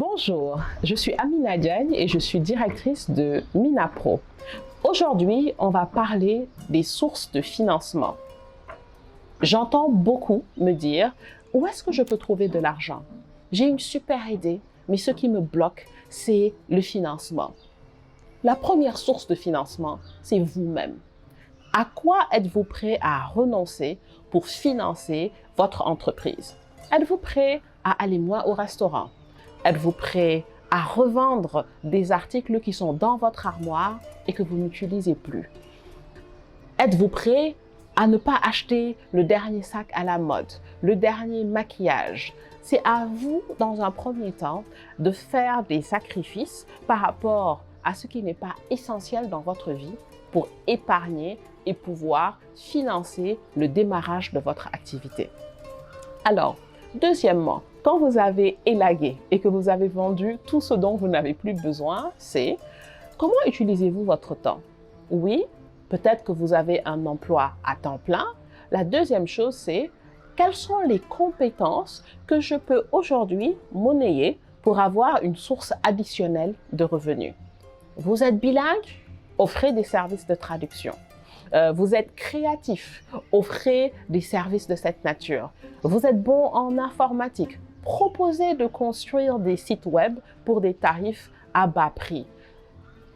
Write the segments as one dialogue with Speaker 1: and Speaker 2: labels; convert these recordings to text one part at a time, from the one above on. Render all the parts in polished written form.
Speaker 1: Bonjour, je suis Amina Diagne et je suis directrice de Minapro. Aujourd'hui, on va parler des sources de financement. J'entends beaucoup me dire « Où est-ce que je peux trouver de l'argent? J'ai une super idée, mais ce qui me bloque, c'est le financement. » La première source de financement, c'est vous-même. À quoi êtes-vous prêt à renoncer pour financer votre entreprise? Êtes-vous prêt à aller moins au restaurant? Êtes-vous prêt à revendre des articles qui sont dans votre armoire et que vous n'utilisez plus? Êtes-vous prêt à ne pas acheter le dernier sac à la mode, le dernier maquillage? C'est à vous, dans un premier temps, de faire des sacrifices par rapport à ce qui n'est pas essentiel dans votre vie pour épargner et pouvoir financer le démarrage de votre activité. Alors, deuxièmement, quand vous avez élagué et que vous avez vendu tout ce dont vous n'avez plus besoin, c'est comment utilisez-vous votre temps? Oui, peut-être que vous avez un emploi à temps plein. La deuxième chose, c'est quelles sont les compétences que je peux aujourd'hui monnayer pour avoir une source additionnelle de revenus? Vous êtes bilingue? Offrez des services de traduction. Vous êtes créatif, offrez des services de cette nature. Vous êtes bon en informatique, proposez de construire des sites web pour des tarifs à bas prix.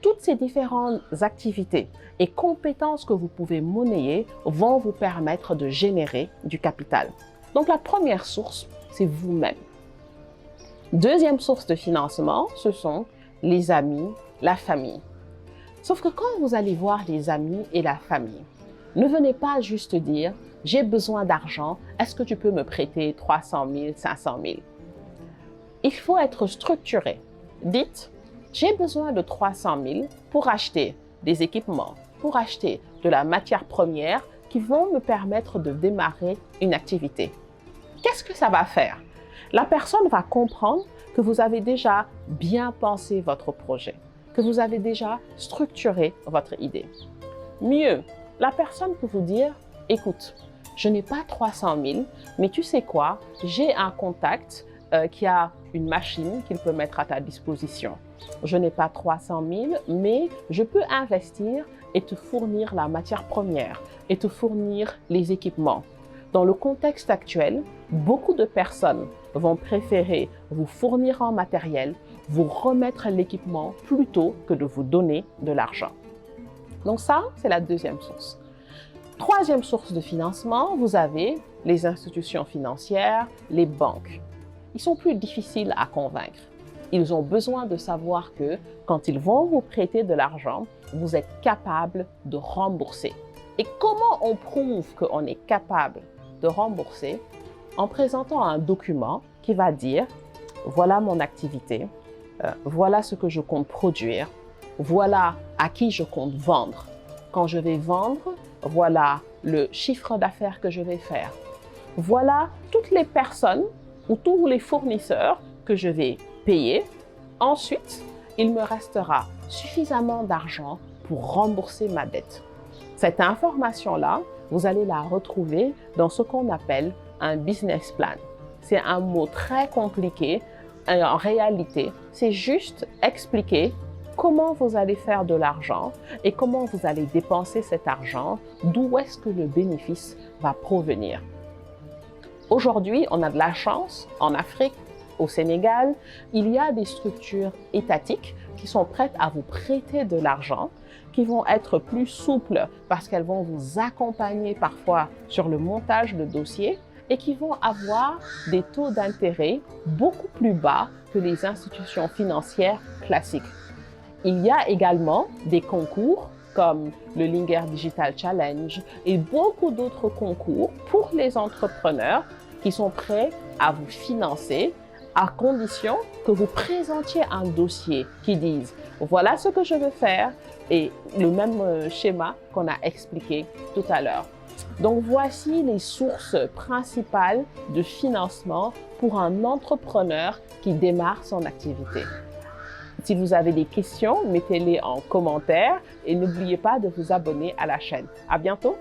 Speaker 1: Toutes ces différentes activités et compétences que vous pouvez monnayer vont vous permettre de générer du capital. Donc la première source, c'est vous-même. Deuxième source de financement, ce sont les amis, la famille. Sauf que quand vous allez voir les amis et la famille, ne venez pas juste dire « j'ai besoin d'argent, est-ce que tu peux me prêter 300 000, 500 000 ?» Il faut être structuré. Dites « j'ai besoin de 300 000 pour acheter des équipements, pour acheter de la matière première qui vont me permettre de démarrer une activité. » Qu'est-ce que ça va faire? La personne va comprendre que vous avez déjà bien pensé votre projet, que vous avez déjà structuré votre idée. Mieux, la personne peut vous dire « Écoute, je n'ai pas 300 000, mais tu sais quoi? J'ai un contact qui a une machine qu'il peut mettre à ta disposition. Je n'ai pas 300 000, mais je peux investir et te fournir la matière première et te fournir les équipements. » Dans le contexte actuel, beaucoup de personnes vont préférer vous fournir en matériel, vous remettre l'équipement plutôt que de vous donner de l'argent. Donc ça, c'est la deuxième source. Troisième source de financement, vous avez les institutions financières, les banques. Ils sont plus difficiles à convaincre. Ils ont besoin de savoir que quand ils vont vous prêter de l'argent, vous êtes capable de rembourser. Et comment on prouve qu'on est capable de rembourser? En présentant un document qui va dire « Voilà mon activité, voilà ce que je compte produire, voilà à qui je compte vendre. Quand je vais vendre, voilà le chiffre d'affaires que je vais faire. Voilà toutes les personnes ou tous les fournisseurs que je vais payer. Ensuite, il me restera suffisamment d'argent pour rembourser ma dette. » Cette information-là, vous allez la retrouver dans ce qu'on appelle un business plan. C'est un mot très compliqué. En réalité, c'est juste expliquer comment vous allez faire de l'argent et comment vous allez dépenser cet argent, d'où est-ce que le bénéfice va provenir. Aujourd'hui, on a de la chance en Afrique, au Sénégal, il y a des structures étatiques qui sont prêtes à vous prêter de l'argent, qui vont être plus souples parce qu'elles vont vous accompagner parfois sur le montage de dossiers et qui vont avoir des taux d'intérêt beaucoup plus bas que les institutions financières classiques. Il y a également des concours comme le Linger Digital Challenge et beaucoup d'autres concours pour les entrepreneurs qui sont prêts à vous financer à condition que vous présentiez un dossier qui dise « Voilà ce que je veux faire » et le même schéma qu'on a expliqué tout à l'heure. Donc voici les sources principales de financement pour un entrepreneur qui démarre son activité. Si vous avez des questions, mettez-les en commentaire et n'oubliez pas de vous abonner à la chaîne. À bientôt!